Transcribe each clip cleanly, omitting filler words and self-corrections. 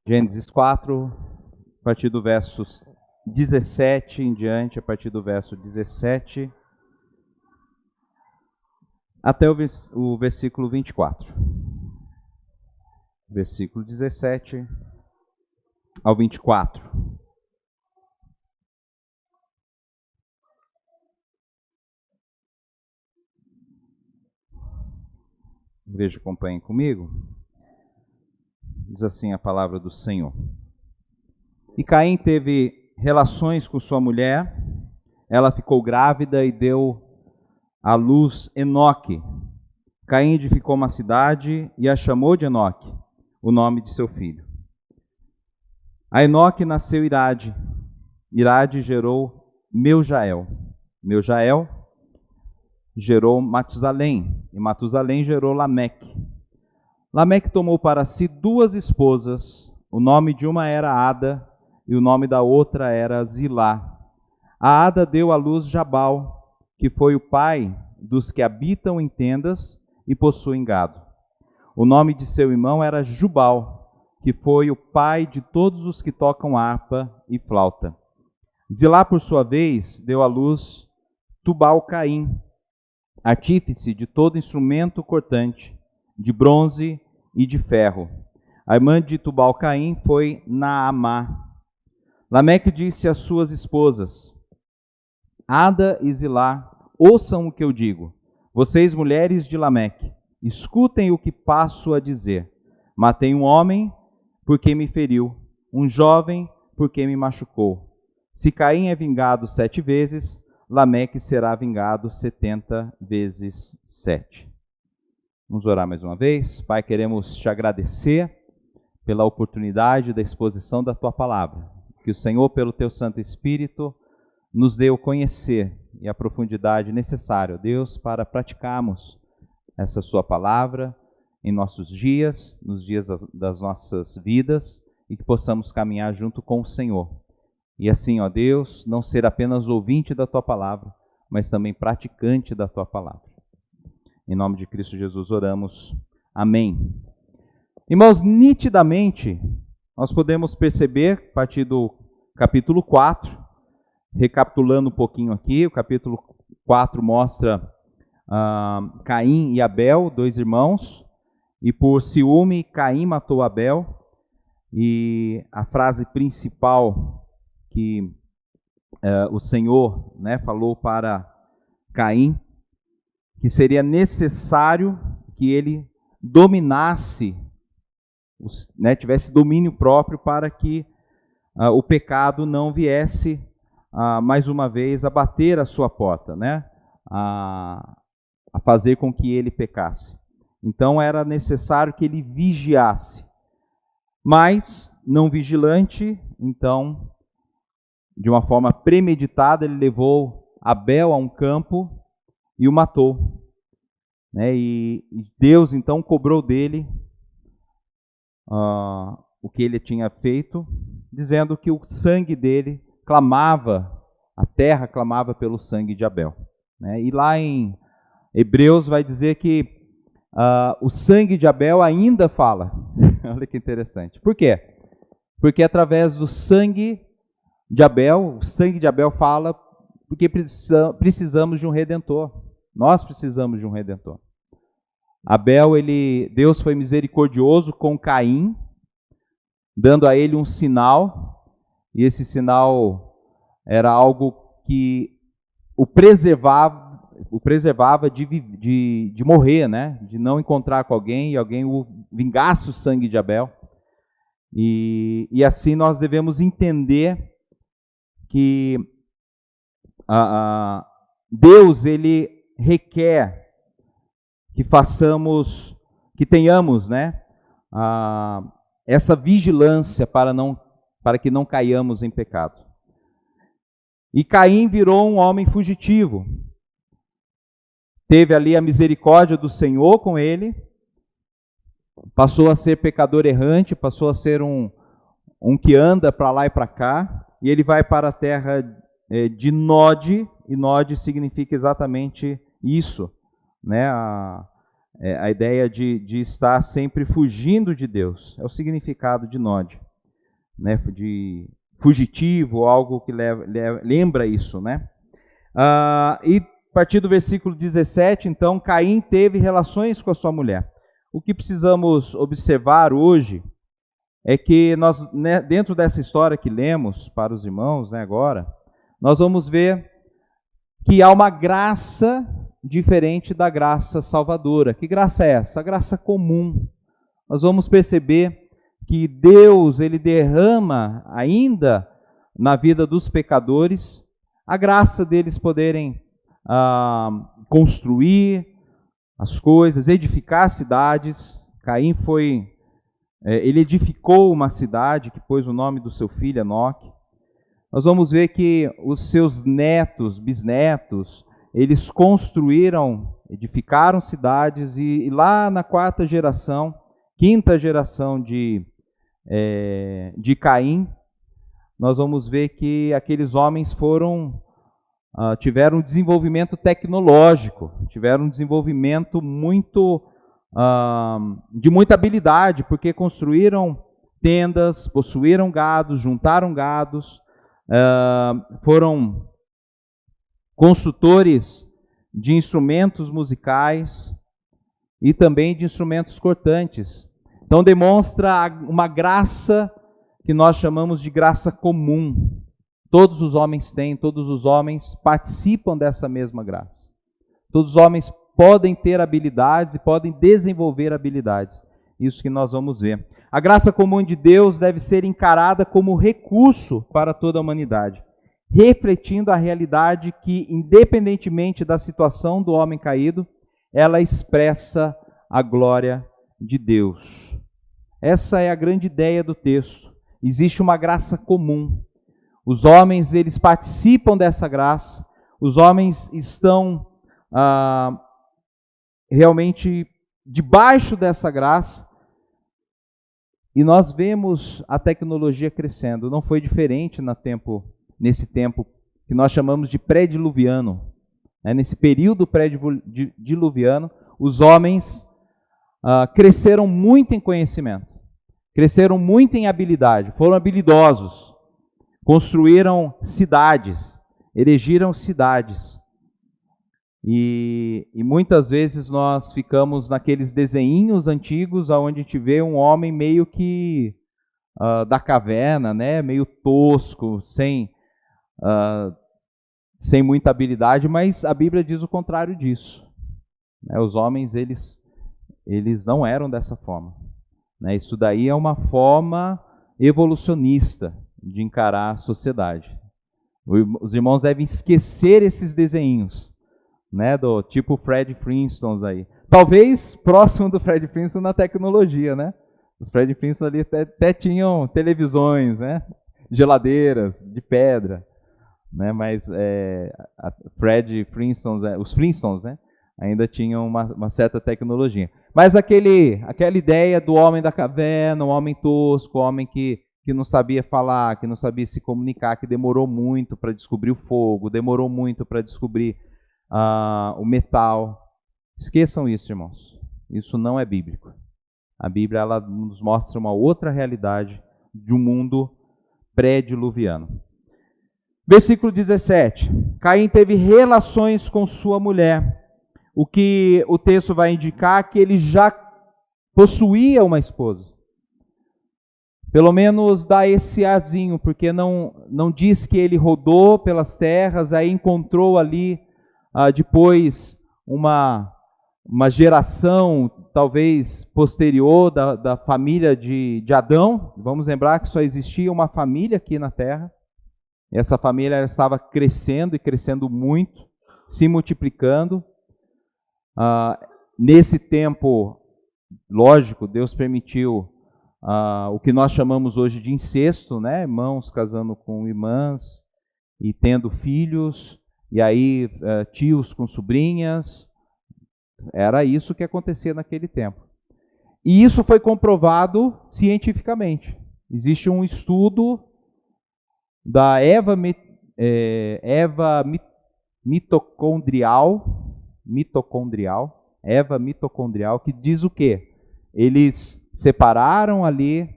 Gênesis 4, a partir do verso 17 em diante, a partir do verso 17 até o versículo 24. Versículo 17 ao 24. Veja, acompanhem comigo. Diz assim a palavra do Senhor. E Caim teve relações com sua mulher, ela ficou grávida e deu à luz Enoque. Caim edificou uma cidade e a chamou de Enoque, o nome de seu filho. A Enoque nasceu Irade. Irade gerou Meujael. Meujael gerou Matusalém, e Matusalém gerou Lameque. Lameque tomou para si duas esposas, o nome de uma era Ada, e o nome da outra era Zilá. A Ada deu à luz Jabal, que foi o pai dos que habitam em tendas e possuem gado. O nome de seu irmão era Jubal, que foi o pai de todos os que tocam harpa e flauta. Zilá, por sua vez, deu à luz Tubal-Caim, artífice de todo instrumento cortante, de bronze e de ferro. A irmã de Tubal-Caim foi Naamá. Lameque disse às suas esposas: Ada e Zilá, ouçam o que eu digo. Vocês, mulheres de Lameque, escutem o que passo a dizer. Matei um homem porque me feriu, um jovem porque me machucou. Se Caim é vingado 7 vezes, Lameque será vingado 70 vezes 7. Vamos orar mais uma vez. Pai, queremos te agradecer pela oportunidade da exposição da tua palavra. Que o Senhor, pelo teu Santo Espírito, nos dê o conhecer e a profundidade necessária, Deus, para praticarmos essa sua palavra em nossos dias, nos dias das nossas vidas, e que possamos caminhar junto com o Senhor. E assim, ó Deus, não ser apenas ouvinte da tua palavra, mas também praticante da tua palavra. Em nome de Cristo Jesus oramos. Amém. Irmãos, nitidamente, nós podemos perceber, a partir do capítulo 4, recapitulando um pouquinho aqui, o capítulo 4 mostra Caim e Abel, 2 irmãos, e por ciúme, Caim matou Abel, e a frase principal que o Senhor, falou para Caim, que seria necessário que ele dominasse, tivesse domínio próprio para que o pecado não viesse mais uma vez a bater a sua porta, a fazer com que ele pecasse. Então era necessário que ele vigiasse, mas não vigilante, então de uma forma premeditada ele levou Abel a um campo e o matou, e Deus então cobrou dele o que ele tinha feito, dizendo que o sangue dele clamava, a terra clamava pelo sangue de Abel. E lá em Hebreus vai dizer que o sangue de Abel ainda fala. Olha que interessante. Por quê? Porque através do sangue de Abel, o sangue de Abel fala porque precisamos de um Redentor. Nós precisamos de um Redentor. Abel, Deus foi misericordioso com Caim, dando a ele um sinal, e esse sinal era algo que o preservava de morrer, de não encontrar com alguém e alguém vingasse o sangue de Abel. E assim nós devemos entender que Deus, ele requer que tenhamos, essa vigilância para que não caiamos em pecado. E Caim virou um homem fugitivo. Teve ali a misericórdia do Senhor com ele, passou a ser pecador errante, passou a ser um que anda para lá e para cá, e ele vai para a terra de Nod, e Nod significa exatamente isso, a ideia de estar sempre fugindo de Deus, é o significado de Nod. né, de fugitivo, algo que lembra isso, né? E a partir do versículo 17, então, Caim teve relações com a sua mulher. O que precisamos observar hoje é que nós, né, dentro dessa história que lemos para os irmãos, né, agora, nós vamos ver que há uma graça diferente da graça salvadora. Que graça é essa? A graça comum. Nós vamos perceber que Deus, ele derrama ainda na vida dos pecadores a graça deles poderem construir as coisas, edificar cidades. Caim ele edificou uma cidade que pôs o nome do seu filho Enoque. Nós vamos ver que os seus netos, bisnetos, eles edificaram cidades, e lá na quinta geração de Caim, nós vamos ver que aqueles homens tiveram um desenvolvimento tecnológico, tiveram um desenvolvimento de muita habilidade, porque construíram tendas, possuíram gados, juntaram gados, foram construtores de instrumentos musicais e também de instrumentos cortantes. Então demonstra uma graça que nós chamamos de graça comum. Todos os homens têm, todos os homens participam dessa mesma graça. Todos os homens podem ter habilidades e podem desenvolver habilidades. Isso que nós vamos ver. A graça comum de Deus deve ser encarada como recurso para toda a humanidade, refletindo a realidade que, independentemente da situação do homem caído, ela expressa a glória de Deus. Essa é a grande ideia do texto. Existe uma graça comum. Os homens, eles participam dessa graça. Os homens estão realmente debaixo dessa graça. E nós vemos a tecnologia crescendo. Não foi diferente nesse tempo que nós chamamos de pré-diluviano. Nesse período pré-diluviano, os homens cresceram muito em conhecimento, cresceram muito em habilidade, foram habilidosos, construíram cidades, erigiram cidades. E muitas vezes nós ficamos naqueles desenhinhos antigos onde a gente vê um homem meio que da caverna, né? Meio tosco, sem muita habilidade, mas a Bíblia diz o contrário disso. Os homens, eles não eram dessa forma. Isso daí é uma forma evolucionista de encarar a sociedade. Os irmãos devem esquecer esses desenhinhos, do tipo Fred Flintstones aí. Talvez próximo do Fred Flintstone na tecnologia, né? Os Fred Flintstones ali até tinham televisões, né? Geladeiras de pedra, né? Mas Fred Flintstones, os Flintstones, né? Ainda tinham uma certa tecnologia. Mas aquela ideia do homem da caverna, o homem tosco, o homem que não sabia falar, que não sabia se comunicar, que demorou muito para descobrir o fogo, demorou muito para descobrir o metal. Esqueçam isso, irmãos. Isso não é bíblico. A Bíblia, ela nos mostra uma outra realidade de um mundo pré-diluviano. Versículo 17. Caim teve relações com sua mulher. O que o texto vai indicar que ele já possuía uma esposa. Pelo menos dá esse azinho, porque não diz que ele rodou pelas terras, aí encontrou ali depois uma geração, talvez posterior da família de Adão. Vamos lembrar que só existia uma família aqui na terra. Essa família estava crescendo e crescendo muito, se multiplicando. Nesse tempo, lógico, Deus permitiu o que nós chamamos hoje de incesto, né? Irmãos casando com irmãs e tendo filhos, e aí tios com sobrinhas. Era isso que acontecia naquele tempo. E isso foi comprovado cientificamente. Existe um estudo da Eva mitocondrial, que diz o quê? Eles separaram ali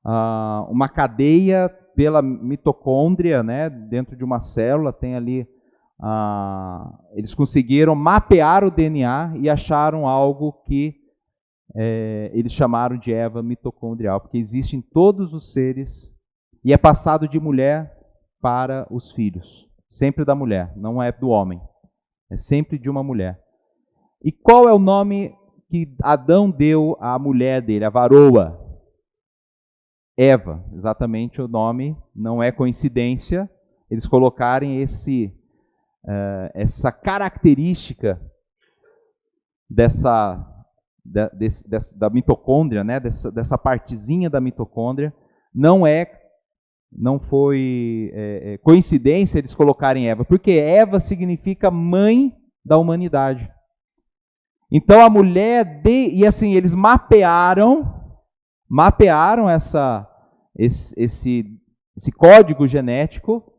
uma cadeia pela mitocôndria, né? Dentro de uma célula tem ali, eles conseguiram mapear o DNA e acharam algo que eles chamaram de Eva mitocondrial, porque existe em todos os seres e é passado de mulher para os filhos, sempre da mulher, não é do homem, é sempre de uma mulher. E qual é o nome que Adão deu à mulher dele, a varoa? Eva, exatamente o nome, não é coincidência eles colocarem essa característica da mitocôndria, né? dessa partezinha da mitocôndria, não foi coincidência eles colocarem Eva, porque Eva significa mãe da humanidade. Então a mulher, e assim, eles mapearam esse código genético,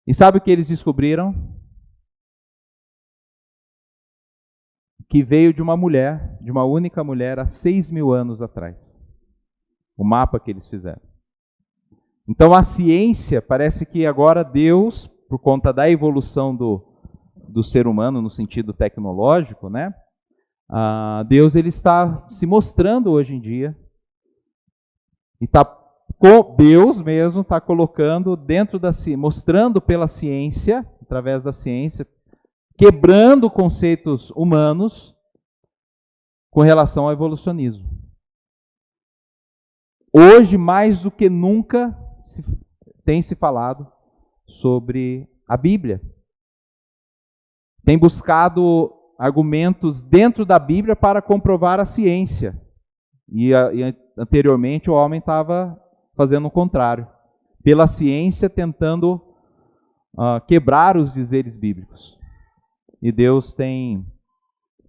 e sabe o que eles descobriram? Que veio de uma mulher, de uma única mulher, há 6.000 anos atrás. O mapa que eles fizeram. Então a ciência, parece que agora Deus, por conta da evolução do ser humano no sentido tecnológico, né? Deus ele está se mostrando hoje em dia, e Deus mesmo está colocando dentro mostrando pela ciência, através da ciência, quebrando conceitos humanos com relação ao evolucionismo. Hoje, mais do que nunca, tem se falado sobre a Bíblia. Tem buscado argumentos dentro da Bíblia para comprovar a ciência. E anteriormente o homem estava fazendo o contrário. Pela ciência tentando quebrar os dizeres bíblicos. E Deus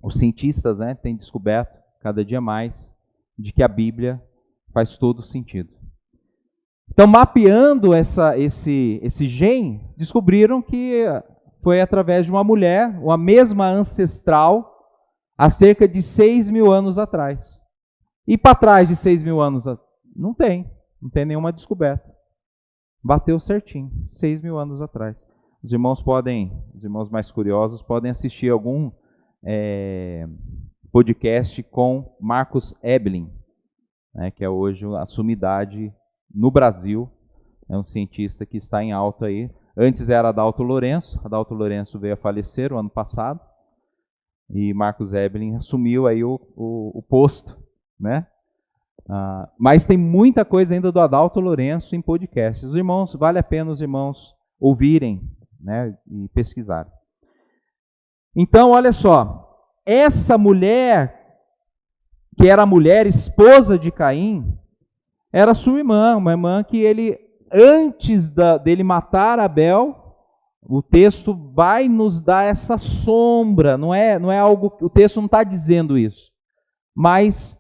os cientistas, né, têm descoberto cada dia mais de que a Bíblia faz todo sentido. Então, mapeando esse gene, descobriram que foi através de uma mulher, uma mesma ancestral, há cerca de 6.000 anos atrás. E para trás de 6.000 anos, não tem nenhuma descoberta. Bateu certinho, 6.000 anos atrás. Os irmãos mais curiosos, podem assistir algum podcast com Marcus Eblin, né, que é hoje a sumidade no Brasil. É um cientista que está em alta aí. Antes era Adalto Lourenço. Adalto Lourenço veio a falecer o ano passado. E Marcus Eblin assumiu aí o posto, né? Mas tem muita coisa ainda do Adalto Lourenço em podcast. Os irmãos, vale a pena os irmãos ouvirem, né, e pesquisarem. Então, olha só, essa mulher, que era a mulher esposa de Caim, era sua irmã, uma irmã que ele, antes dele matar Abel, o texto vai nos dar essa sombra, não é algo, o texto não está dizendo isso, mas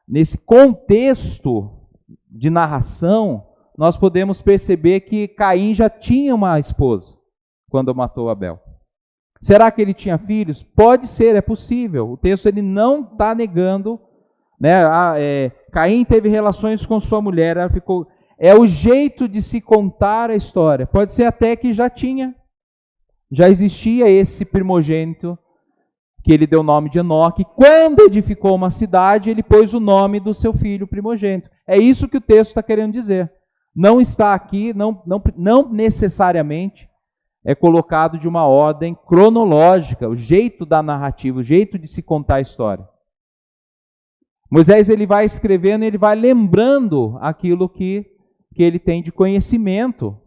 nesse contexto de narração, nós podemos perceber que Caim já tinha uma esposa quando matou Abel. Será que ele tinha filhos? Pode ser, é possível. O texto ele não está negando, né? Caim teve relações com sua mulher, ela ficou. É o jeito de se contar a história. Pode ser até que já existia esse primogênito que ele deu o nome de Enoque. Quando edificou uma cidade, ele pôs o nome do seu filho primogênito. É isso que o texto está querendo dizer. Não está aqui, não necessariamente é colocado de uma ordem cronológica, o jeito da narrativa, o jeito de se contar a história. Moisés ele vai escrevendo, ele vai lembrando aquilo que ele tem de conhecimento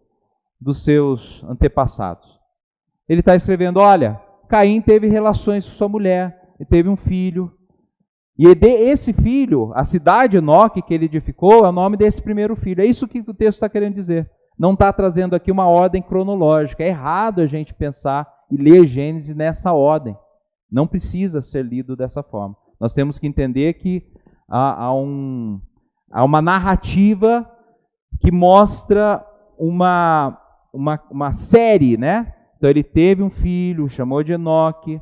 dos seus antepassados. Ele está escrevendo, olha, Caim teve relações com sua mulher, ele teve um filho, e esse filho, a cidade Enoque que ele edificou, é o nome desse primeiro filho. É isso que o texto está querendo dizer. Não está trazendo aqui uma ordem cronológica. É errado a gente pensar e ler Gênesis nessa ordem. Não precisa ser lido dessa forma. Nós temos que entender que há uma narrativa que mostra uma série, né? Então ele teve um filho, chamou de Enoque.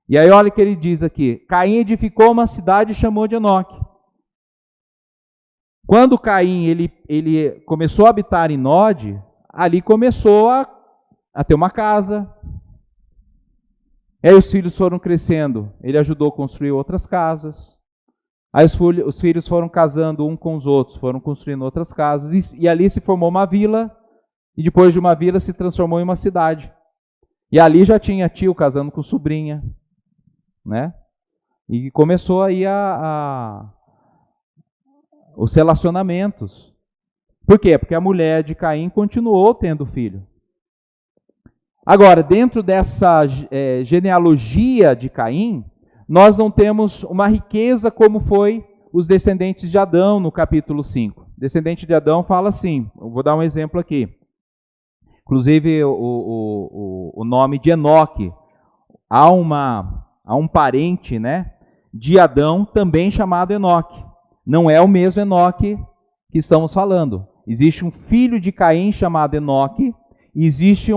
E aí olha o que ele diz aqui. Caim edificou uma cidade e chamou de Enoque. Quando Caim ele começou a habitar em Nod, ali começou a ter uma casa. Aí os filhos foram crescendo, ele ajudou a construir outras casas. Aí os filhos foram casando um com os outros, foram construindo outras casas. E ali se formou uma vila, e depois de uma vila se transformou em uma cidade. E ali já tinha tio casando com sobrinha, né? E começou aí os relacionamentos. Por quê? Porque a mulher de Caim continuou tendo filho. Agora, dentro dessa genealogia de Caim, nós não temos uma riqueza como foi os descendentes de Adão no capítulo 5. Descendente de Adão fala assim, eu vou dar um exemplo aqui. Inclusive o nome de Enoque. Há um parente, né, de Adão também chamado Enoque. Não é o mesmo Enoque que estamos falando. Existe um filho de Caim chamado Enoque, e existe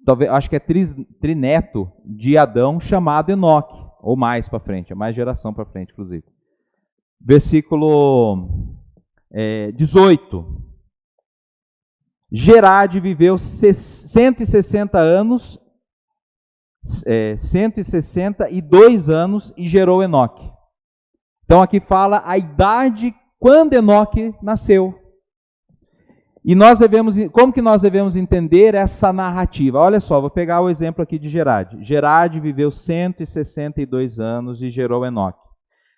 talvez, acho que é trineto de Adão chamado Enoque, ou mais para frente, é mais geração para frente, inclusive. Versículo 18. Gerade viveu 160 anos, 162 anos e gerou Enoque. Então aqui fala a idade quando Enoque nasceu. E como que nós devemos entender essa narrativa? Olha só, vou pegar o exemplo aqui de Gerade. Gerade viveu 162 anos e gerou Enoque.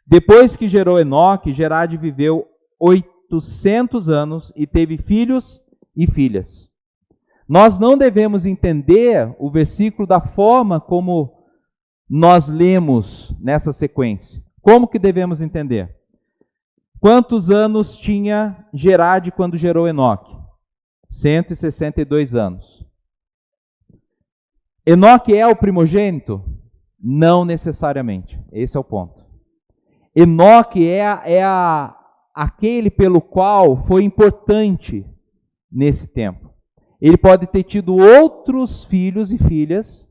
Depois que gerou Enoque, Gerade viveu 800 anos e teve filhos e filhas. Nós não devemos entender o versículo da forma como nós lemos nessa sequência. Como que devemos entender? Quantos anos tinha Gerade quando gerou Enoque? 162 anos. Enoque é o primogênito? Não necessariamente. Esse é o ponto. Enoque é aquele pelo qual foi importante nesse tempo. Ele pode ter tido outros filhos e filhas,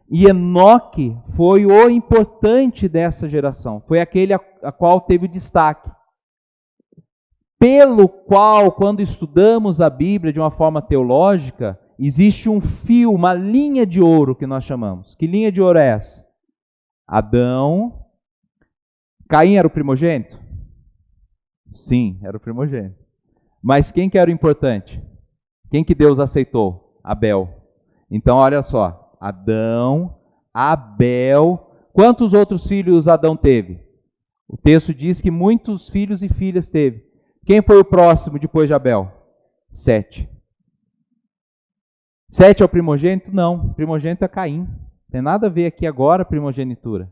e Enoque foi o importante dessa geração. Foi aquele a qual teve destaque. Pelo qual, quando estudamos a Bíblia de uma forma teológica, existe um fio, uma linha de ouro que nós chamamos. Que linha de ouro é essa? Adão. Caim era o primogênito? Sim, era o primogênito. Mas quem que era o importante? Quem que Deus aceitou? Abel. Então, olha só. Adão, Abel. Quantos outros filhos Adão teve? O texto diz que muitos filhos e filhas teve. Quem foi o próximo depois de Abel? 7. 7 é o primogênito? Não. O primogênito é Caim. Não tem nada a ver aqui agora, primogenitura.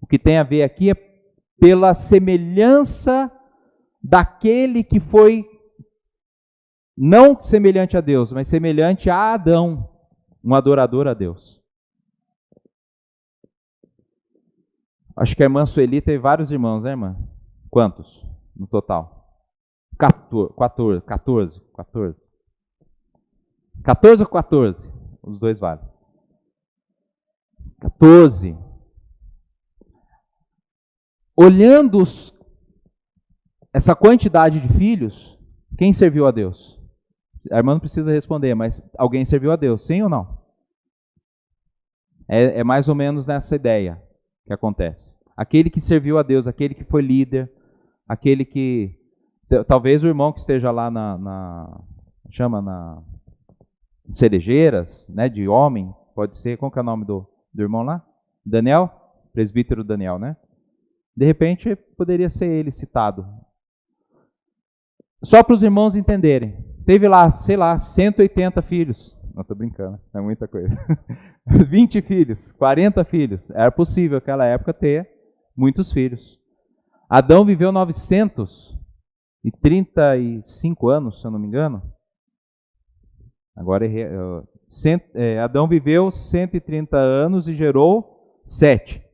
O que tem a ver aqui é pela semelhança daquele que foi não semelhante a Deus, mas semelhante a Adão, um adorador a Deus. Acho que a irmã Sueli teve vários irmãos, né, irmã? Quantos no total? 14. 14 ou 14? Os dois valem. 14. Olhando essa quantidade de filhos, quem serviu a Deus? A irmã não precisa responder, mas alguém serviu a Deus, sim ou não? É mais ou menos nessa ideia que acontece. Aquele que serviu a Deus, aquele que foi líder, aquele que... Talvez o irmão que esteja lá na cerejeiras, né, de homem, pode ser, qual que é o nome do irmão lá? Daniel? Presbítero Daniel, né? De repente, poderia ser ele citado. Só para os irmãos entenderem. Teve lá, sei lá, 180 filhos. Não, estou brincando, é muita coisa. 20 filhos, 40 filhos. Era possível naquela época ter muitos filhos. Adão viveu 935 anos, se eu não me engano. Agora Adão viveu 130 anos e gerou 7.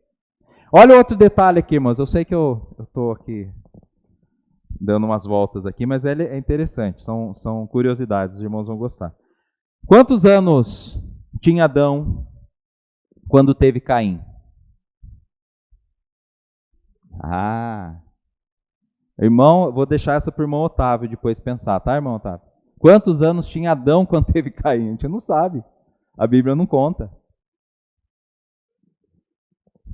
Olha outro detalhe aqui, irmãos. Eu sei que eu estou aqui dando umas voltas aqui, mas é interessante. São curiosidades, os irmãos vão gostar. Quantos anos tinha Adão quando teve Caim? Irmão, eu vou deixar essa para o irmão Otávio depois pensar, tá, irmão Otávio? Quantos anos tinha Adão quando teve Caim? A gente não sabe. A Bíblia não conta.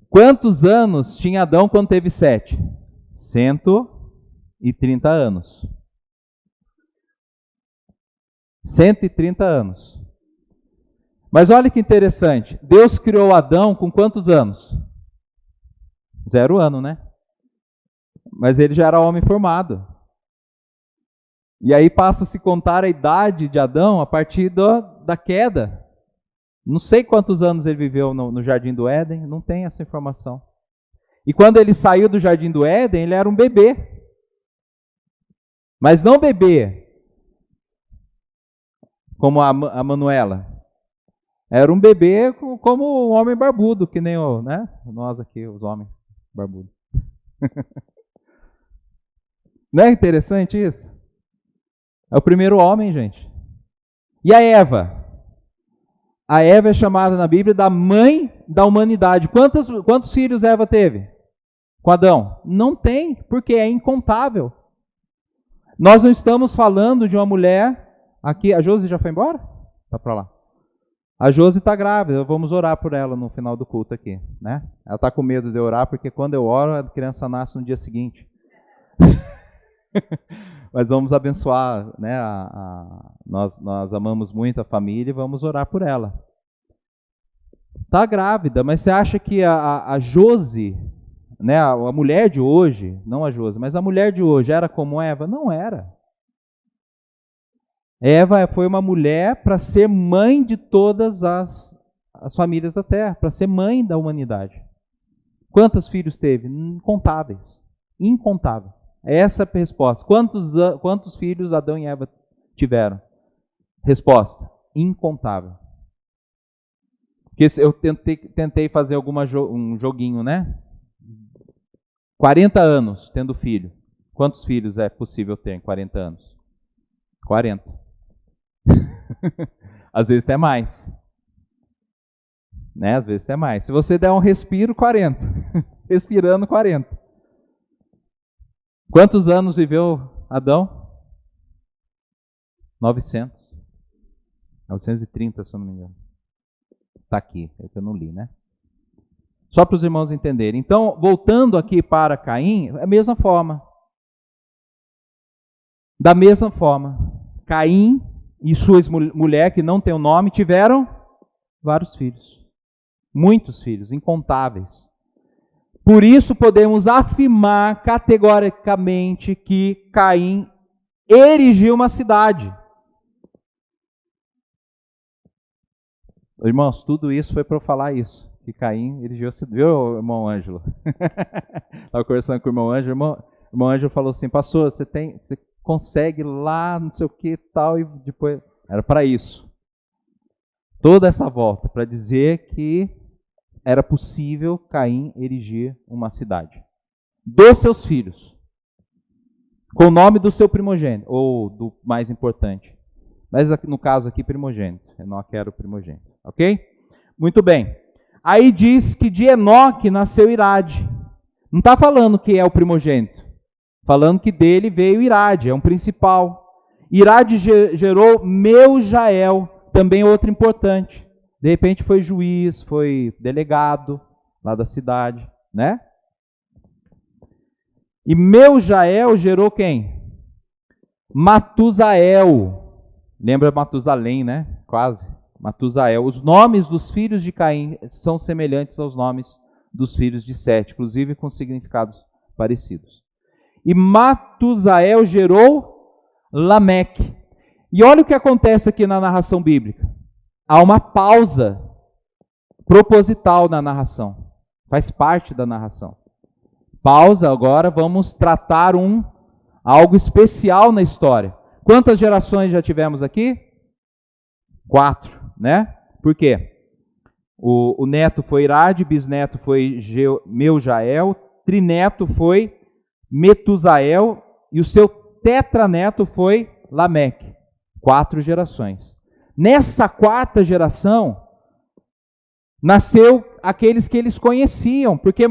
Quantos anos tinha Adão quando teve Sete? 130 anos. 130 anos. Mas olha que interessante. Deus criou Adão com quantos anos? 0 ano, né? Mas ele já era homem formado. E aí passa a se contar a idade de Adão a partir da queda. Não sei quantos anos ele viveu no Jardim do Éden, não tem essa informação. E quando ele saiu do Jardim do Éden, ele era um bebê. Mas não bebê como a Manuela. Era um bebê como um homem barbudo, que nem nós aqui, os homens barbudos. Não é interessante isso? É o primeiro homem, gente. E a Eva? A Eva é chamada na Bíblia da mãe da humanidade. Quantos filhos Eva teve com Adão? Não tem, porque é incontável. Nós não estamos falando de uma mulher... Aqui, a Josi já foi embora? Tá para lá. A Josi está grávida, vamos orar por ela no final do culto aqui, né? Ela está com medo de orar, porque quando eu oro, a criança nasce no dia seguinte. Mas vamos abençoar, né? Nós amamos muito a família e vamos orar por ela. Está grávida, mas você acha que a Josi, né? A mulher de hoje, não a Josi, mas a mulher de hoje era como Eva? Não era. Eva foi uma mulher para ser mãe de todas as famílias da terra, para ser mãe da humanidade. Quantos filhos teve? Incontáveis. Incontável. Essa é a resposta. Quantos filhos Adão e Eva tiveram? Resposta: incontável. Porque eu tentei fazer um joguinho, né? 40 anos tendo filho. Quantos filhos é possível ter em 40 anos? 40. Às vezes até mais. Né? Às vezes até mais. Se você der um respiro, 40. Respirando, 40. Quantos anos viveu Adão? 900. 930, se eu não me engano. Está aqui, é que eu não li, né? Só para os irmãos entenderem. Então, voltando aqui para Caim, é a mesma forma. Da mesma forma, Caim e sua mulher, que não tem o nome, tiveram vários filhos. Muitos filhos, incontáveis. Por isso podemos afirmar categoricamente que Caim erigiu uma cidade. Irmãos, tudo isso foi para eu falar isso. Que Caim erigiu a cidade. Viu, irmão Ângelo? Estava conversando com o irmão Ângelo. O irmão Ângelo falou assim: pastor, você consegue lá, não sei o que tal, e depois... Era para isso. Toda essa volta, para dizer que era possível Caim erigir uma cidade. Dos seus filhos. Com o nome do seu primogênito, ou do mais importante. Mas no caso aqui, primogênito. Eu não quero primogênito. Ok? Muito bem. Aí diz que de Enoque nasceu Irade. Não está falando que é o primogênito. Falando que dele veio Irade, é um principal. Irade gerou Meujael, também outro importante. De repente foi juiz, foi delegado lá da cidade, né? E Meujael gerou quem? Matusael. Lembra Matusalém, né? Quase. Matusael. Os nomes dos filhos de Caim são semelhantes aos nomes dos filhos de Sete, inclusive com significados parecidos. E Matusael gerou Lameque. E olha o que acontece aqui na narração bíblica. Há uma pausa proposital na narração. Faz parte da narração. Pausa, agora vamos tratar algo especial na história. Quantas gerações já tivemos aqui? 4, né? Por quê? O neto foi Irade, bisneto foi Meujael, trineto foi Metusael e o seu tetraneto foi Lameque. 4 gerações. Nessa 4ª geração, nasceu aqueles que eles conheciam, porque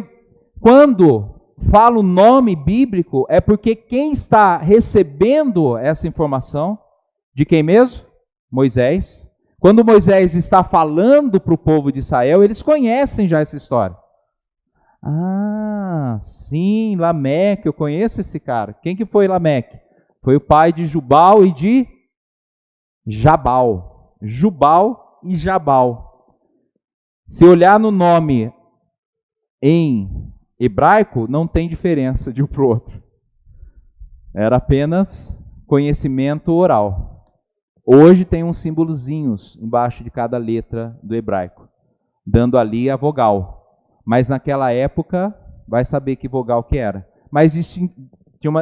quando falo o nome bíblico, é porque quem está recebendo essa informação, de quem mesmo? Moisés. Quando Moisés está falando para o povo de Israel, eles conhecem já essa história. Ah, sim, Lameque, eu conheço esse cara. Quem que foi Lameque? Foi o pai de Jubal e de Jabal. Jubal e Jabal. Se olhar no nome em hebraico, não tem diferença de um para o outro. Era apenas conhecimento oral. Hoje tem uns símbolozinhos embaixo de cada letra do hebraico, dando ali a vogal. Mas naquela época, vai saber que vogal que era. Mas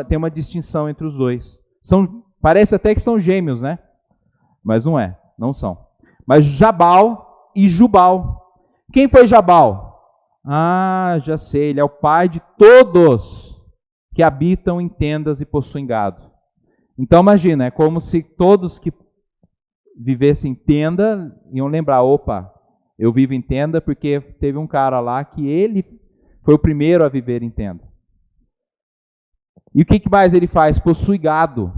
tem uma distinção entre os dois. Parece até que são gêmeos, né? Mas não é, não são. Mas Jabal e Jubal. Quem foi Jabal? Ah, já sei, ele é o pai de todos que habitam em tendas e possuem gado. Então imagina, é como se todos que vivessem em tenda iam lembrar, opa, eu vivo em tenda porque teve um cara lá que ele foi o primeiro a viver em tenda. E o que mais ele faz? Possui gado.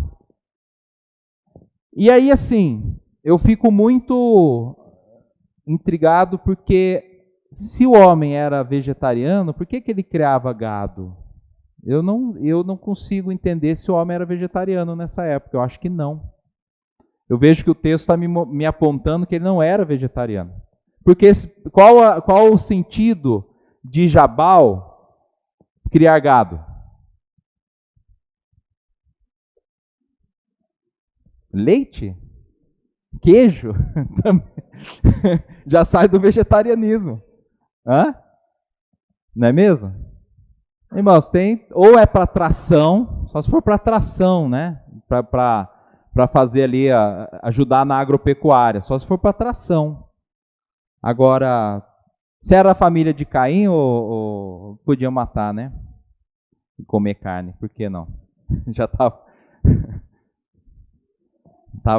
E aí, assim, eu fico muito intrigado porque se o homem era vegetariano, por que ele criava gado? Eu não consigo entender se o homem era vegetariano nessa época. Eu acho que não. Eu vejo que o texto está me apontando que ele não era vegetariano. Porque qual o sentido de Jabal criar gado? Leite? Queijo? Já sai do vegetarianismo. Hã? Não é mesmo? Irmãos, tem, ou é para tração, só se for para tração, né? Para fazer ali, ajudar na agropecuária, só se for para tração. Agora, se era a família de Caim, ou podiam matar, né? E comer carne, por que não? Já estava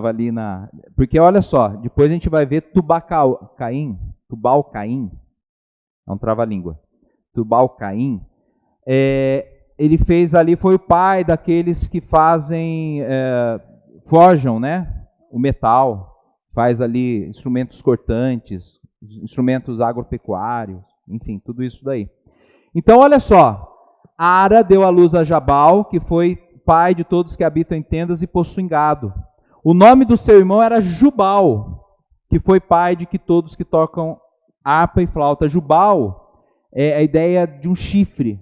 ali na... Porque olha só, depois a gente vai ver Tubal-Caim, é um trava-língua, Tubal-Caim, ele fez ali, foi o pai daqueles que forjam, né? O metal, faz ali instrumentos cortantes, instrumentos agropecuários, enfim, tudo isso daí. Então, olha só, Ara deu à luz a Jabal, que foi pai de todos que habitam em tendas e possuem gado. O nome do seu irmão era Jubal, que foi pai de todos que tocam harpa e flauta. Jubal é a ideia de um chifre,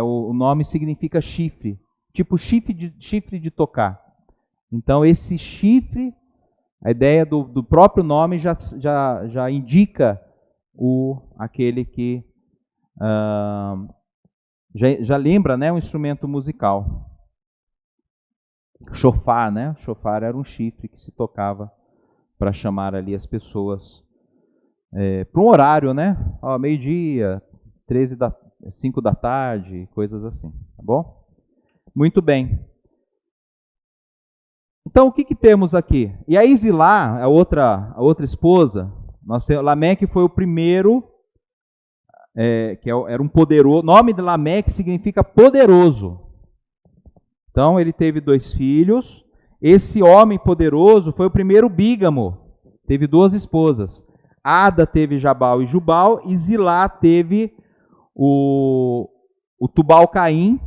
o nome significa chifre, tipo chifre de tocar. Então, esse chifre, a ideia do próprio nome já indica aquele que já lembra, né, um instrumento musical. Chofar, né? Chofar era um chifre que se tocava para chamar ali as pessoas para um horário, né? Meio-dia, 5 da tarde, coisas assim, tá bom? Muito bem. Então, o que temos aqui? E a Zilá, a outra esposa, Lameque foi o primeiro, era um poderoso. O nome de Lameque significa poderoso. Então, ele teve 2 filhos. Esse homem poderoso foi o primeiro bígamo. Teve 2 esposas. Ada teve Jabal e Jubal, e Zilá teve o Tubal-Caim,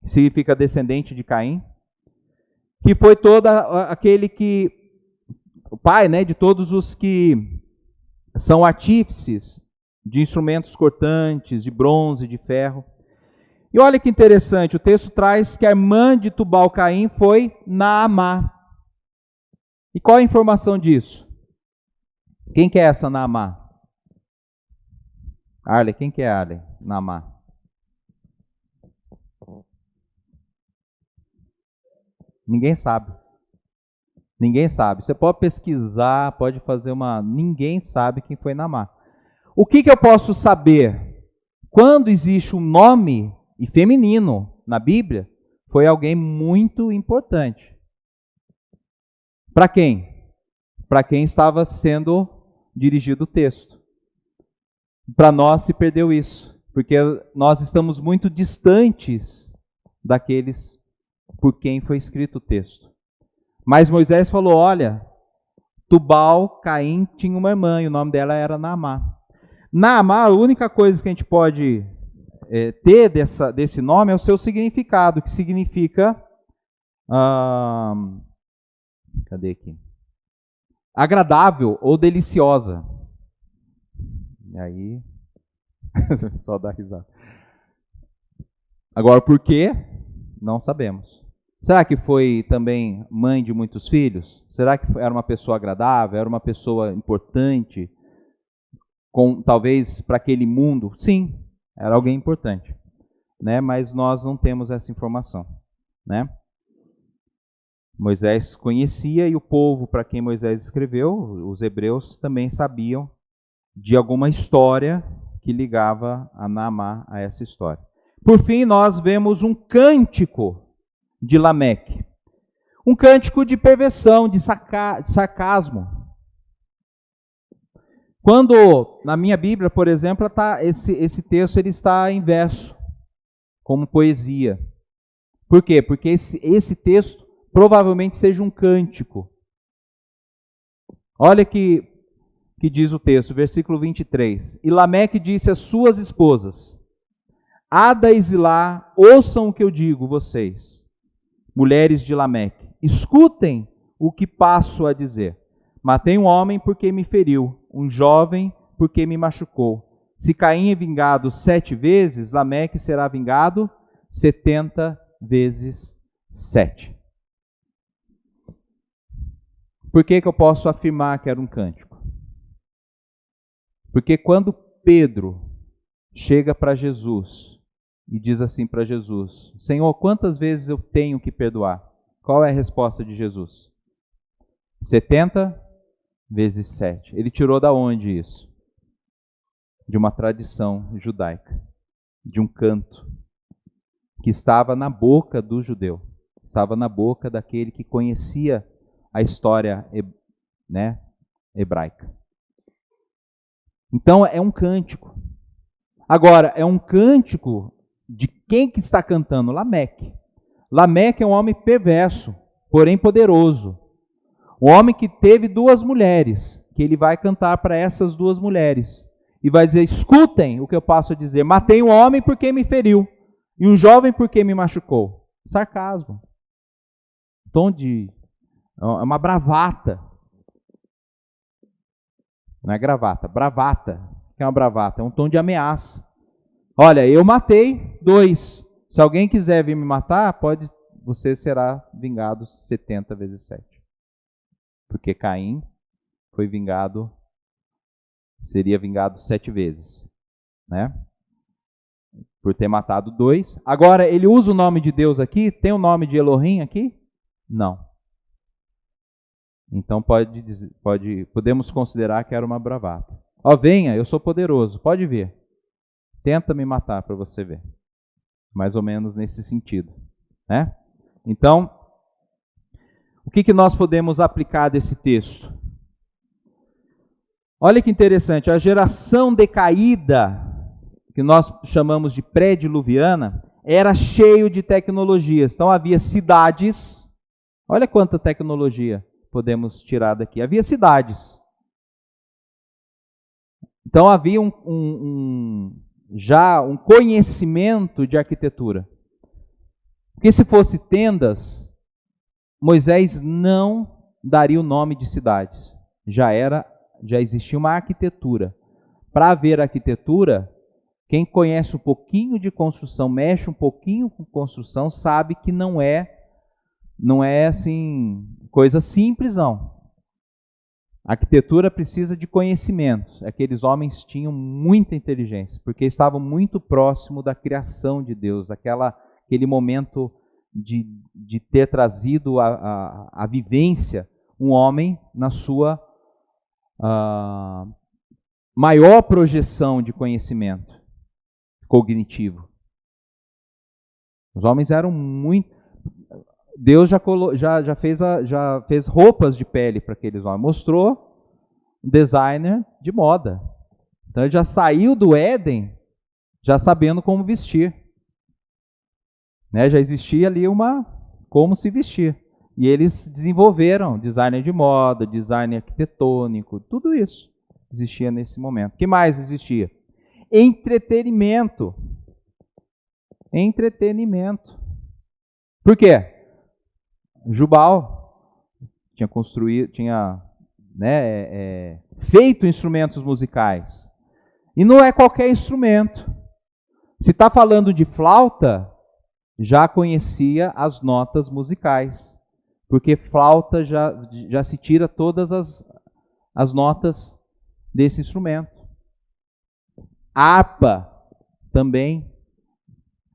que significa descendente de Caim, que foi aquele que, o pai, né, de todos os que são artífices de instrumentos cortantes, de bronze, de ferro. E olha que interessante, o texto traz que a irmã de Tubal-Caim foi Naamá. E qual a informação disso? Quem que é essa Naamá? Arley, quem que é Arley? Naamá. Ninguém sabe. Ninguém sabe. Você pode pesquisar, pode fazer Ninguém sabe quem foi Naamá. O que eu posso saber? Quando existe um nome e feminino na Bíblia, foi alguém muito importante. Para quem? Para quem estava sendo dirigido o texto. Para nós se perdeu isso. Porque nós estamos muito distantes daqueles por quem foi escrito o texto. Mas Moisés falou, olha, Tubal, Caim tinha uma irmã e o nome dela era Naamá. Naamá, a única coisa que a gente pode ter desse nome é o seu significado, que significa... cadê aqui? Agradável ou deliciosa. E aí... o pessoal dá risada. Agora, por quê? Não sabemos. Será que foi também mãe de muitos filhos? Será que era uma pessoa agradável? Era uma pessoa importante? Talvez para aquele mundo? Sim, era alguém importante. Né? Mas nós não temos essa informação. Né? Moisés conhecia e o povo para quem Moisés escreveu, os hebreus, também sabiam de alguma história que ligava a Naamá a essa história. Por fim, nós vemos um cântico de Lameque. Um cântico de perversão, de sarcasmo. Quando, na minha Bíblia, por exemplo, esse texto ele está em verso, como poesia. Por quê? Porque esse texto provavelmente seja um cântico. Olha que diz o texto, versículo 23. E Lameque disse às suas esposas, Ada e Zilá, ouçam o que eu digo, vocês, mulheres de Lameque, escutem o que passo a dizer. Matei um homem porque me feriu, um jovem porque me machucou. Se Caim é vingado 7 vezes, Lameque será vingado 70 vezes 7. Por que eu posso afirmar que era um cântico? Porque quando Pedro chega para Jesus e diz assim para Jesus, Senhor, quantas vezes eu tenho que perdoar? Qual é a resposta de Jesus? 70 vezes 7. Ele tirou da onde isso? De uma tradição judaica, de um canto que estava na boca do judeu, estava na boca daquele que conhecia a história hebraica. Então é um cântico. Agora, é um cântico de quem que está cantando? Lameque. Lameque é um homem perverso, porém poderoso. Um homem que teve 2 mulheres, que ele vai cantar para essas 2 mulheres. E vai dizer, escutem o que eu passo a dizer. Matei um homem porque me feriu, e um jovem porque me machucou. Sarcasmo. É uma bravata. Não é gravata, bravata. O que é uma bravata? É um tom de ameaça. Olha, eu matei 2. Se alguém quiser vir me matar, você será vingado 70 vezes 7. Porque Caim seria vingado 7 vezes. Né? Por ter matado 2. Agora, ele usa o nome de Deus aqui? Tem o nome de Elohim aqui? Não. Então podemos considerar que era uma bravata. Venha, eu sou poderoso, pode vir. Tenta me matar para você ver. Mais ou menos nesse sentido. Né? Então, o que nós podemos aplicar desse texto? Olha que interessante, a geração decaída, que nós chamamos de pré-diluviana, era cheio de tecnologias. Então havia cidades, olha quanta tecnologia podemos tirar daqui. Havia cidades. Então havia já um conhecimento de arquitetura. Porque se fosse tendas, Moisés não daria o nome de cidades. Já existia uma arquitetura. Para haver arquitetura, quem conhece um pouquinho de construção, mexe um pouquinho com construção, sabe que não é assim coisa simples, não. A arquitetura precisa de conhecimento. Aqueles homens tinham muita inteligência, porque estavam muito próximo da criação de Deus, aquele momento de ter trazido a vivência um homem na sua maior projeção de conhecimento cognitivo. Os homens eram muito... Deus já fez roupas de pele para aqueles homens. Mostrou um designer de moda. Então ele já saiu do Éden já sabendo como vestir. Né? Já existia ali como se vestir. E eles desenvolveram design de moda, design arquitetônico, tudo isso existia nesse momento. O que mais existia? Entretenimento. Entretenimento. Por quê? Jubal tinha feito instrumentos musicais. E não é qualquer instrumento. Se está falando de flauta, já conhecia as notas musicais. Porque flauta já se tira todas as notas desse instrumento. Harpa também.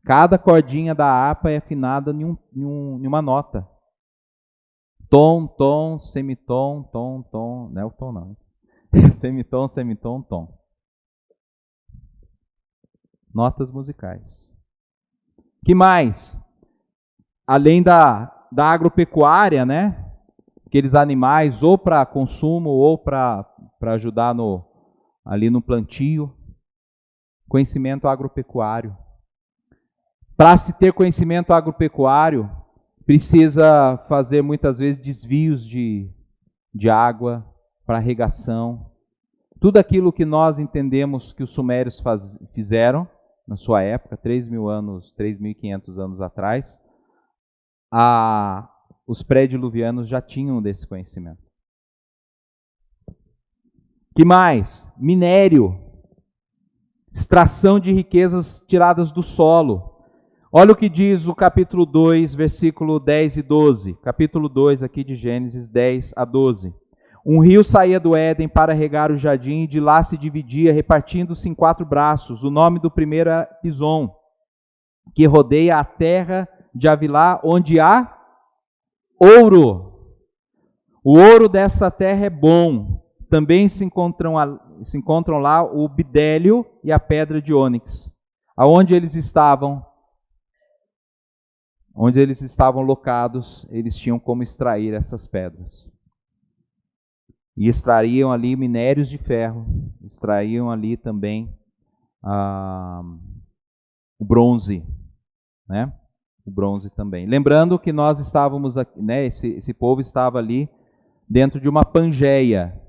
Cada cordinha da harpa é afinada em uma nota. Tom, tom, semitom, tom, tom. Não é o tom, não. Semitom, semitom, tom. Notas musicais. Que mais? Além da agropecuária, né? Aqueles animais ou para consumo ou para ajudar ali no plantio. Conhecimento agropecuário. Para se ter conhecimento agropecuário, precisa fazer muitas vezes desvios de água para irrigação. Tudo aquilo que nós entendemos que os sumérios fizeram na sua época, 3.500 anos atrás, os pré-diluvianos já tinham desse conhecimento. Que mais? Minério. Extração de riquezas tiradas do solo. Olha o que diz o capítulo 2, versículo 10 e 12. Capítulo 2 aqui de Gênesis 10 a 12. Um rio saía do Éden para regar o jardim e de lá se dividia, repartindo-se em 4 braços. O nome do primeiro é Pison, que rodeia a terra de Havilá, onde há ouro. O ouro dessa terra é bom. Também se encontram lá o bidélio e a pedra de ônix. Aonde eles estavam? Onde eles estavam locados, eles tinham como extrair essas pedras. E extraíam ali minérios de ferro, extraíam ali também o bronze, né? O bronze também. Lembrando que nós estávamos aqui, né? Esse povo estava ali dentro de uma Pangeia.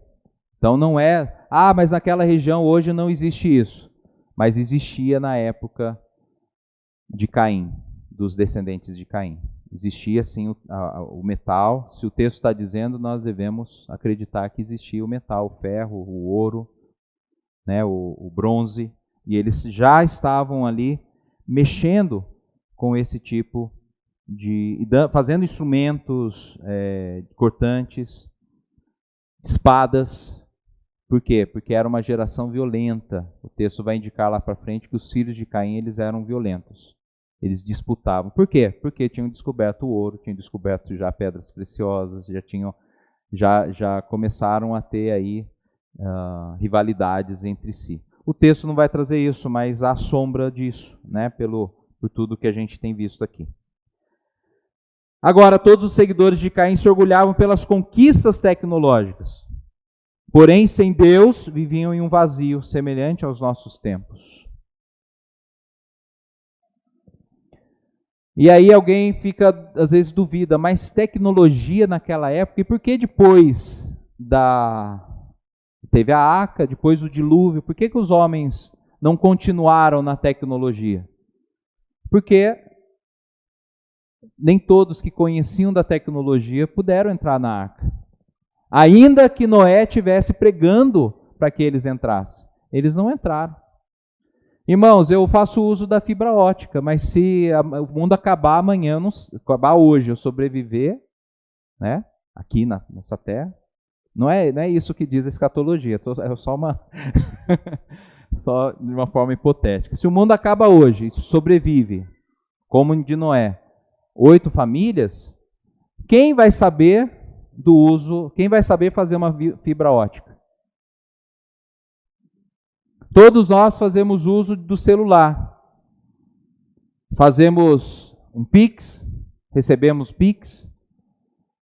Então não é, mas naquela região hoje não existe isso. Mas existia na época de Caim, dos descendentes de Caim. Existia sim o metal. Se o texto está dizendo, nós devemos acreditar que existia o metal, o ferro, o ouro, né, o bronze. E eles já estavam ali mexendo com esse tipo fazendo instrumentos cortantes, espadas. Por quê? Porque era uma geração violenta. O texto vai indicar lá para frente que os filhos de Caim eles eram violentos. Eles disputavam. Por quê? Porque tinham descoberto o ouro, tinham descoberto já pedras preciosas, já começaram a ter aí rivalidades entre si. O texto não vai trazer isso, mas há sombra disso, né? Por tudo que a gente tem visto aqui. Agora, todos os seguidores de Caim se orgulhavam pelas conquistas tecnológicas. Porém, sem Deus, viviam em um vazio semelhante aos nossos tempos. E aí alguém fica, às vezes, duvida, mas tecnologia naquela época, e por que depois teve a Arca, depois o dilúvio, por que os homens não continuaram na tecnologia? Porque nem todos que conheciam da tecnologia puderam entrar na Arca. Ainda que Noé estivesse pregando para que eles entrassem, eles não entraram. Irmãos, eu faço uso da fibra ótica, mas se o mundo acabar amanhã, acabar hoje, eu sobreviver, né, aqui nessa terra, não é isso que diz a escatologia, é só só de uma forma hipotética. Se o mundo acaba hoje e sobrevive, como de Noé, 8 famílias, quem vai saber do uso, quem vai saber fazer uma fibra ótica? Todos nós fazemos uso do celular. Fazemos um Pix, recebemos Pix.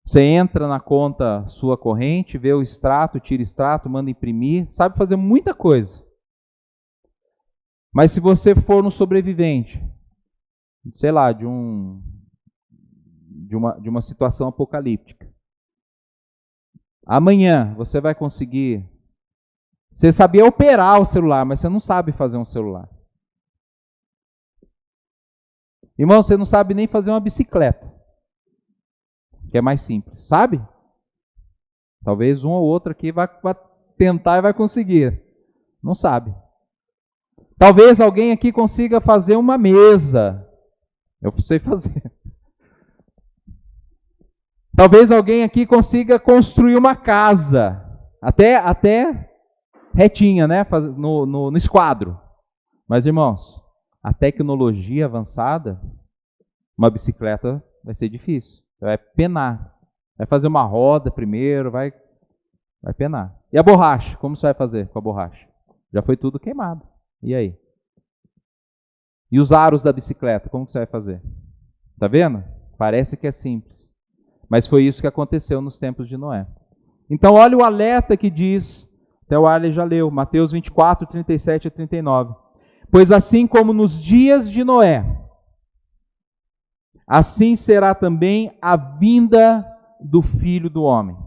Você entra na conta sua corrente, vê o extrato, tira extrato, manda imprimir. Sabe fazer muita coisa. Mas se você for um sobrevivente, sei lá, de uma situação apocalíptica, amanhã você vai conseguir. Você sabia operar o celular, mas você não sabe fazer um celular. Irmão, você não sabe nem fazer uma bicicleta, que é mais simples, sabe? Talvez um ou outro aqui vai tentar e vai conseguir. Não sabe. Talvez alguém aqui consiga fazer uma mesa. Eu sei fazer. Talvez alguém aqui consiga construir uma casa. Até retinha, né? No esquadro. Mas, irmãos, a tecnologia avançada, uma bicicleta vai ser difícil. Você vai penar. Vai fazer uma roda primeiro, vai penar. E a borracha? Como você vai fazer com a borracha? Já foi tudo queimado. E aí? E os aros da bicicleta? Como você vai fazer? Tá vendo? Parece que é simples. Mas foi isso que aconteceu nos tempos de Noé. Então, olha o alerta que diz, até o Arley já leu, Mateus 24, 37 a 39. Pois assim como nos dias de Noé, assim será também a vinda do Filho do Homem.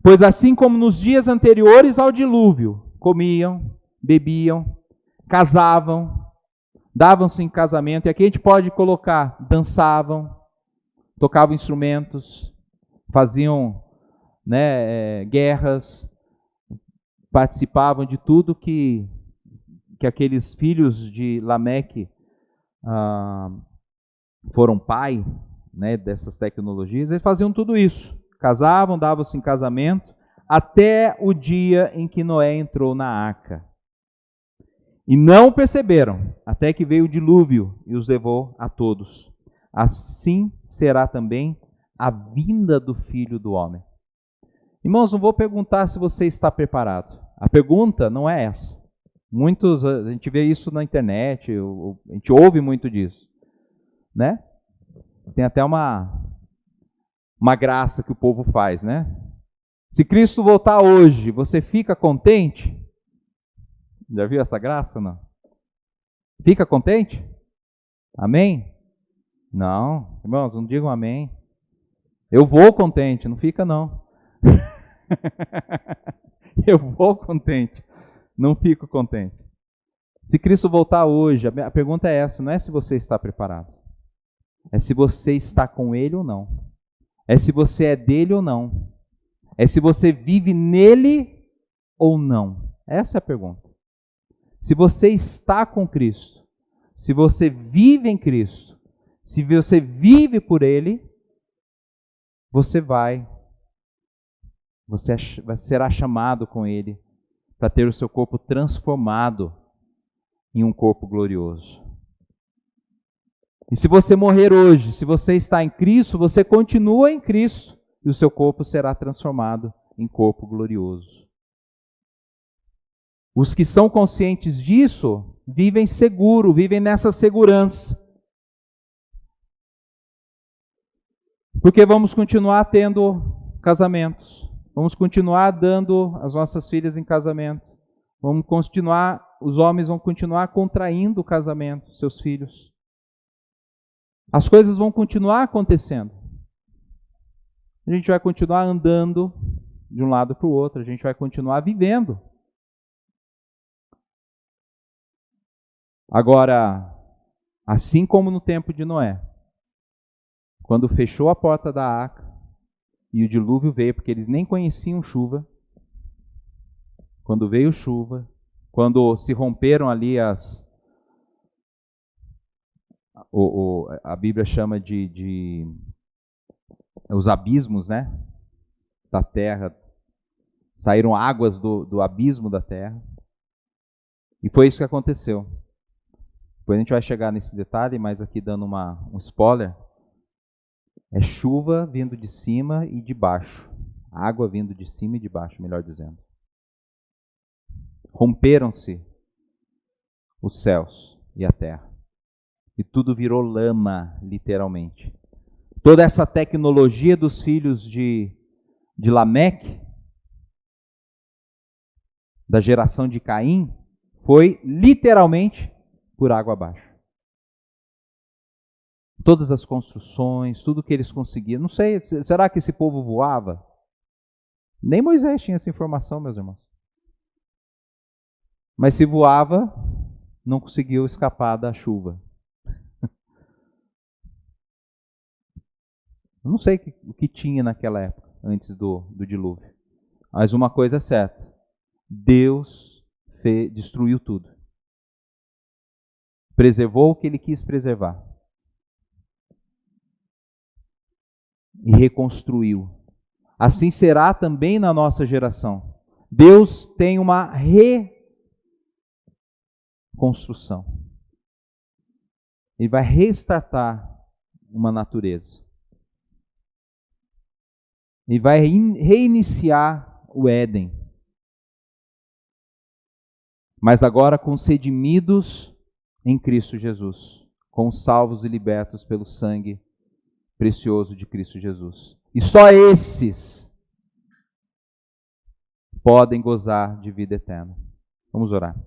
Pois assim como nos dias anteriores ao dilúvio, comiam, bebiam, casavam, davam-se em casamento, e aqui a gente pode colocar, dançavam, tocavam instrumentos, faziam guerras, participavam de tudo que aqueles filhos de Lameque foram pai, dessas tecnologias, eles faziam tudo isso. Casavam, davam-se em casamento, até o dia em que Noé entrou na arca. E não perceberam, até que veio o dilúvio e os levou a todos. Assim será também a vinda do Filho do Homem. Irmãos, não vou perguntar se você está preparado. A pergunta não é essa. A gente vê isso na internet, a gente ouve muito disso. Né? Tem até uma graça que o povo faz, né? Se Cristo voltar hoje, você fica contente? Já viu essa graça, não? Fica contente? Amém? Não, irmãos, não digam amém. Eu vou contente, não fica não. Eu vou contente, não fico contente. Se Cristo voltar hoje, a pergunta é essa, não é se você está preparado. É se você está com Ele ou não. É se você é dele ou não. É se você vive nele ou não. Essa é a pergunta. Se você está com Cristo, se você vive em Cristo, se você vive por Ele, você será chamado com Ele para ter o seu corpo transformado em um corpo glorioso. E se você morrer hoje, se você está em Cristo, você continua em Cristo e o seu corpo será transformado em corpo glorioso. Os que são conscientes disso vivem seguro, vivem nessa segurança. Porque vamos continuar tendo casamentos, vamos continuar dando as nossas filhas em casamento, os homens vão continuar contraindo o casamento, seus filhos. As coisas vão continuar acontecendo. A gente vai continuar andando de um lado para o outro, a gente vai continuar vivendo. Agora, assim como no tempo de Noé, quando fechou a porta da arca e o dilúvio veio, porque eles nem conheciam chuva, quando veio chuva, quando se romperam ali a Bíblia chama de os abismos, né, da terra, saíram águas do abismo da terra, e foi isso que aconteceu. Depois a gente vai chegar nesse detalhe, mas aqui dando um spoiler, é chuva vindo de cima e de baixo, água vindo de cima e de baixo, melhor dizendo. Romperam-se os céus e a terra. E tudo virou lama, literalmente. Toda essa tecnologia dos filhos de Lameque, da geração de Caim, Foi literalmente por água abaixo. Todas as construções, tudo que eles conseguiam. Não sei, será que esse povo voava? Nem Moisés tinha essa informação, meus irmãos. Mas se voava, não conseguiu escapar da chuva. Eu não sei o que tinha naquela época, antes do dilúvio. Mas uma coisa é certa: Deus destruiu tudo. Preservou o que ele quis preservar. E reconstruiu. Assim será também na nossa geração. Deus tem uma reconstrução. Ele vai restartar uma natureza. Ele vai reiniciar o Éden. Mas agora com os redimidos em Cristo Jesus, com os salvos e libertos pelo sangue precioso de Cristo Jesus. E só esses podem gozar de vida eterna. Vamos orar.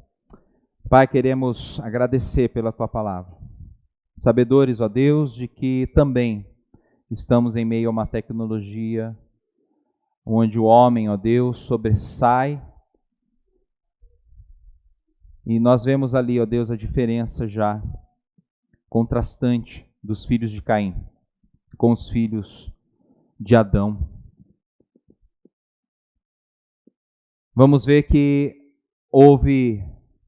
Pai, queremos agradecer pela Tua palavra. Sabedores, ó Deus, de que também estamos em meio a uma tecnologia onde o homem, ó Deus, sobressai. E nós vemos ali, ó Deus, a diferença já contrastante dos filhos de Caim com os filhos de Adão. Vamos ver que houve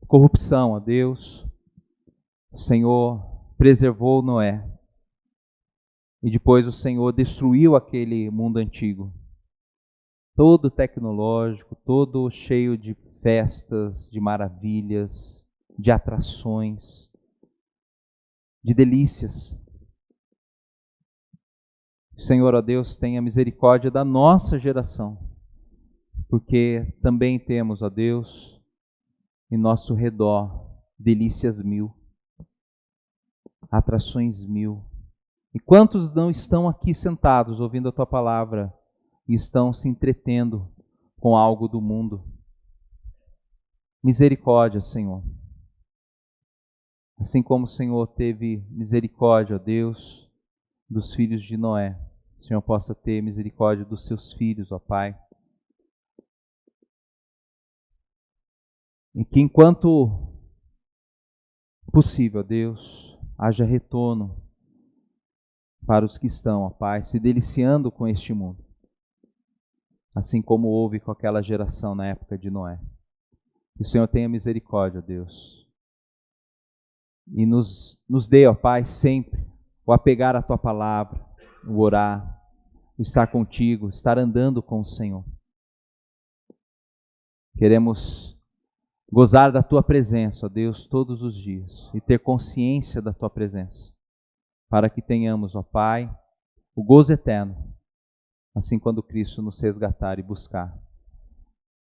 corrupção, ó Deus. O Senhor preservou Noé. E depois o Senhor destruiu aquele mundo antigo. Todo tecnológico, todo cheio de festas, de maravilhas, de atrações, de delícias. Senhor, ó Deus, tenha misericórdia da nossa geração, porque também temos, ó Deus, em nosso redor delícias mil, atrações mil. E quantos não estão aqui sentados ouvindo a Tua palavra e estão se entretendo com algo do mundo? Misericórdia, Senhor. Assim como o Senhor teve misericórdia, ó Deus, dos filhos de Noé, o Senhor possa ter misericórdia dos seus filhos, ó Pai. E que enquanto possível, ó Deus, haja retorno para os que estão, ó Pai, se deliciando com este mundo, assim como houve com aquela geração na época de Noé. Que o Senhor tenha misericórdia, ó Deus, e nos dê, ó Pai, sempre o apegar à Tua palavra, o orar, o estar contigo, estar andando com o Senhor. Queremos gozar da Tua presença, ó Deus, todos os dias e ter consciência da Tua presença, para que tenhamos, ó Pai, o gozo eterno, assim quando Cristo nos resgatar e buscar.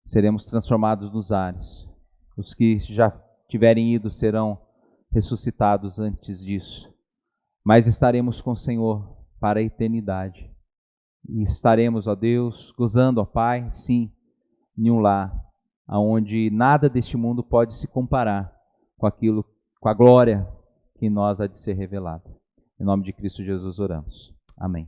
Seremos transformados nos ares. Os que já tiverem ido serão ressuscitados antes disso. Mas estaremos com o Senhor para a eternidade. E estaremos, ó Deus, gozando, ó Pai, sim, em um lar, onde nada deste mundo pode se comparar com aquilo, com a glória que em nós há de ser revelada. Em nome de Cristo Jesus oramos. Amém.